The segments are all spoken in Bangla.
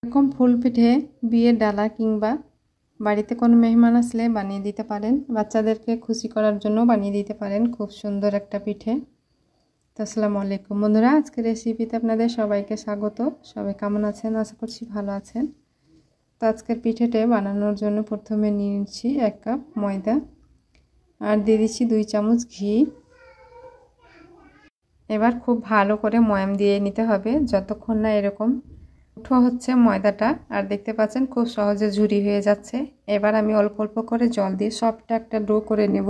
এরকম ফুল পিঠে বিয়ের ডালা কিংবা বাড়িতে কোনো মেহমান আসলে বানিয়ে দিতে পারেন, বাচ্চাদেরকে খুশি করার জন্য বানিয়ে দিতে পারেন। খুব সুন্দর একটা পিঠে। তো আসসালামু আলাইকুম বন্ধুরা, আজকের রেসিপিতে আপনাদের সবাইকে স্বাগত। সবাই কেমন আছেন? আশা করছি ভালো আছেন। তো আজকের পিঠেটা বানানোর জন্য প্রথমে নিয়ে নিচ্ছি 1 কাপ ময়দা আর দিয়ে দিচ্ছি 2 চামচ ঘি। এবার খুব ভালো করে ময়াম দিয়ে নিতে হবে যতক্ষণ না এরকম উঠো হচ্ছে ময়দাটা। আর দেখতে পাচ্ছেন খুব সহজে ঝুরি হয়ে যাচ্ছে। এবার আমি অল্প অল্প করে জল দিয়ে সফট একটা ডো করে নেব।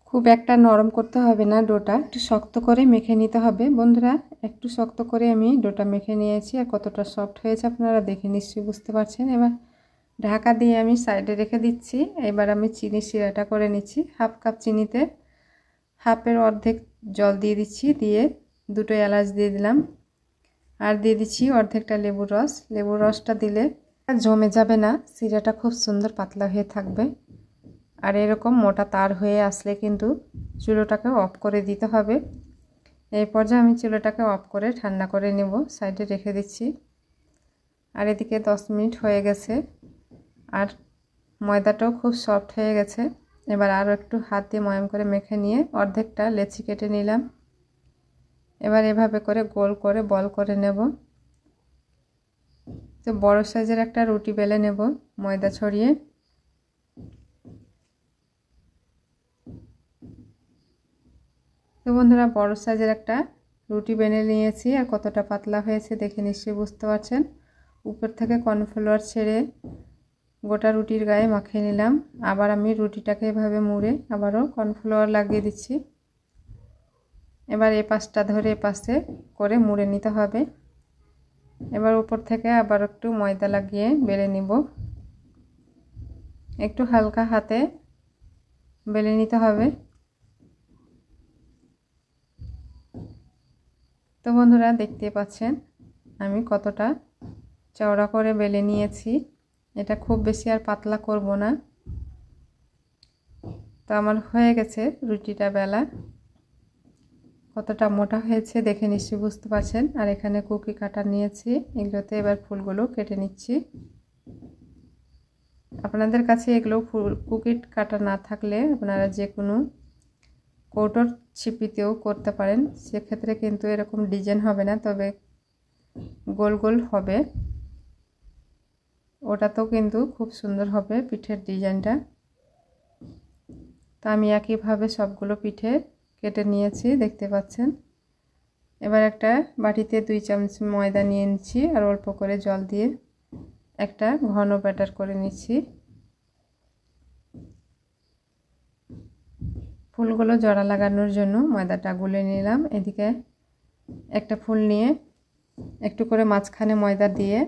খুব একটা নরম করতে হবে না, ডোটা একটু শক্ত করে মেখে নিতে হবে। বন্ধুরা, একটু শক্ত করে আমি ডোটা মেখে নিয়েছি আর কতটা সফট হয়েছে আপনারা দেখে নিশ্চয়ই বুঝতে পারছেন। এবার ঢাকা দিয়ে আমি সাইডে রেখে দিচ্ছি। এবার আমি চিনি শিরাটা করে নিচ্ছি। 1/2 কাপ চিনিতে হাফের অর্ধেক জল দিয়ে দিচ্ছি, দিয়ে 2টো এলাচ দিয়ে দিলাম আর দিয়ে দিচ্ছি অর্ধেকটা লেবুর রস। লেবুর রসটা দিলে জমে যাবে না, শিরাটা খুব সুন্দর পাতলা হয়ে থাকবে। আর এরকম মোটা তার হয়ে আসলে কিন্তু চুলোটাকে অফ করে দিতে হবে। এই পর্যায়ে আমি চুলোটাকে অফ করে ঠান্ডা করে নেব, সাইডে রেখে দিচ্ছি। আর এদিকে 10 মিনিট হয়ে গেছে আর ময়দাটাও খুব সফট হয়ে গেছে। এবার আরও একটু হাত দিয়ে ময়াম করে মেখে নিয়ে অর্ধেকটা লেচি কেটে নিলাম। এবার এভাবে করে গোল করে বল করে নেব। তো বড় সাইজের একটা রুটি বেলে নেব ময়দা ছড়িয়ে। তো বন্ধুরা, বড় সাইজের একটা রুটি বেলে নিয়েছি আর কতটা পাতলা হয়েছে দেখে নিশ্চয়ই বুঝতে পারছেন। উপর থেকে কর্নফ্লাওয়ার ছেড়ে গোটা রুটির গায়ে মাখিয়ে নিলাম। আবার আমি রুটিটাকে এভাবে মুড়ে আবারও কর্নফ্লাওয়ার লাগিয়ে দিচ্ছি। এবার এই পাশটা ধরে এই পাশে করে মুড়ে নিতে হবে। এবার উপর থেকে আবার একটু ময়দা লাগিয়ে বেলে নিব। একটু হালকা হাতে বেলে নিতে হবে। তো বন্ধুরা, দেখতে পাচ্ছেন আমি কতটা চওড়া করে বেলে নিয়েছি। এটা খুব বেশি আর পাতলা করব না। তো আমার হয়ে গেছে রুটিটা বেলা। কতটা মোটা হয়েছে দেখে নিশ্চয়ই বুঝতে পারছেন। আর এখানে কুকি কাটার নিয়েছি, এগুলোতে এবার ফুলগুলো কেটে নিচ্ছি। আপনাদের কাছে এগুলো কুকি কাটা না থাকলে আপনারা যে কোনো কৌটোর ছিপিতেও করতে পারেন। সেক্ষেত্রে কিন্তু এরকম ডিজাইন হবে না, তবে গোল গোল হবে। ওটাতেও কিন্তু খুব সুন্দর হবে পিঠের ডিজাইনটা। তো আমি একইভাবে সবগুলো পিঠে কেটে নিয়েছি, দেখতে পাচ্ছেন। এবার একটা বাটিতে 2 চামচ ময়দা নিয়ে নিচ্ছি আর অল্প করে জল দিয়ে একটা ঘন ব্যাটার করে নিচ্ছি। ফুলগুলো জড়া লাগানোর জন্য ময়দাটা গুলে নিলাম। এদিকে একটা ফুল নিয়ে একটু করে মাঝখানে ময়দা দিয়ে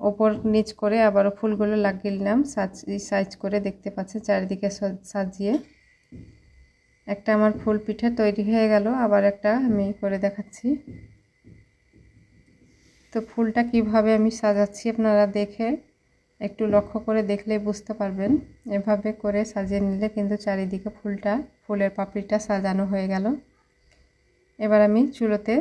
ওপর নিচ করে আবারও ফুলগুলো লাগিয়ে নিলাম সাইজ করে, দেখতে পাচ্ছেন চারিদিকে সাজিয়ে। একটা আমার ফুল পিঠে তৈরি হয়ে গেল। আবার একটা আমি করে দেখাচ্ছি। তো ফুলটা কিভাবে আমি সাজাচ্ছি আপনারা দেখে একটু লক্ষ্য করে দেখলে বুঝতে পারবেন। এভাবে করে সাজিয়ে নিলে কিন্তু চারিদিকে ফুলের পাপড়িটা সাজানো হয়ে গেল। এবার আমি চুলোতে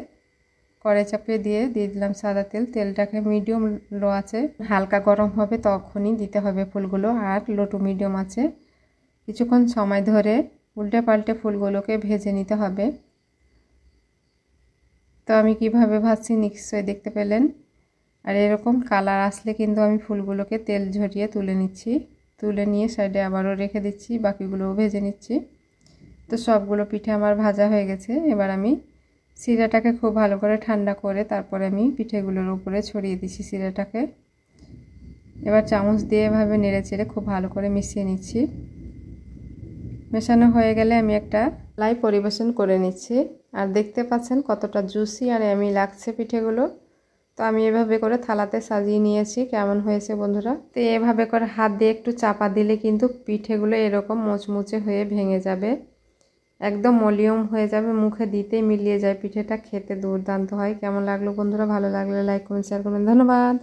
কড়াই চাপিয়ে দিয়ে দিলাম সাদা তেল। তেলটাকে মিডিয়াম লো আছে হালকা গরম হবে তখনই দিতে হবে ফুলগুলো। আর লো টু মিডিয়াম আছে কিছুক্ষণ সময় ধরে উল্টে পাল্টে ফুলগুলোকে ভেজে নিতে হবে। তো আমি কিভাবে ভাজছি নিশ্চয়ই দেখতে পেলেন। আর এরকম কালার আসলে কিন্তু আমি ফুলগুলোকে তেল ঝরিয়ে তুলে নিচ্ছি। তুলে নিয়ে সাইডে আবারও রেখে দিচ্ছি, বাকিগুলোও ভেজে নিচ্ছি। তো সবগুলো পিঠে আমার ভাজা হয়ে গেছে। এবার আমি শিরাটাকে খুব ভালো করে ঠান্ডা করে তারপরে আমি পিঠেগুলোর উপরে ছড়িয়ে দিচ্ছি শিরাটাকে। এবার চামচ দিয়ে এভাবে নেড়ে চেড়ে খুব ভালো করে মিশিয়ে নিচ্ছি। মেশানো হয়ে গেলে আমি একটা লাই পরিবেশন করে নিচ্ছি। আর দেখতে পাচ্ছেন কতটা জুসি আর এমি লাগছে পিঠেগুলো। তো আমি এভাবে করে থালাতে সাজিয়ে নিয়েছি। কেমন হয়েছে বন্ধুরা? তো এভাবে করে হাত দিয়ে একটু চাপা দিলে কিন্তু পিঠেগুলো এরকম মুচমুচে হয়ে ভেঙে যাবে, একদম মলিয়ম হয়ে যাবে, মুখে দিতেই মিলিয়ে যায়। পিঠেটা খেতে দুর্দান্ত হয়। কেমন লাগলো বন্ধুরা? ভালো লাগলে লাইক কমেন্ট শেয়ার করবেন। ধন্যবাদ।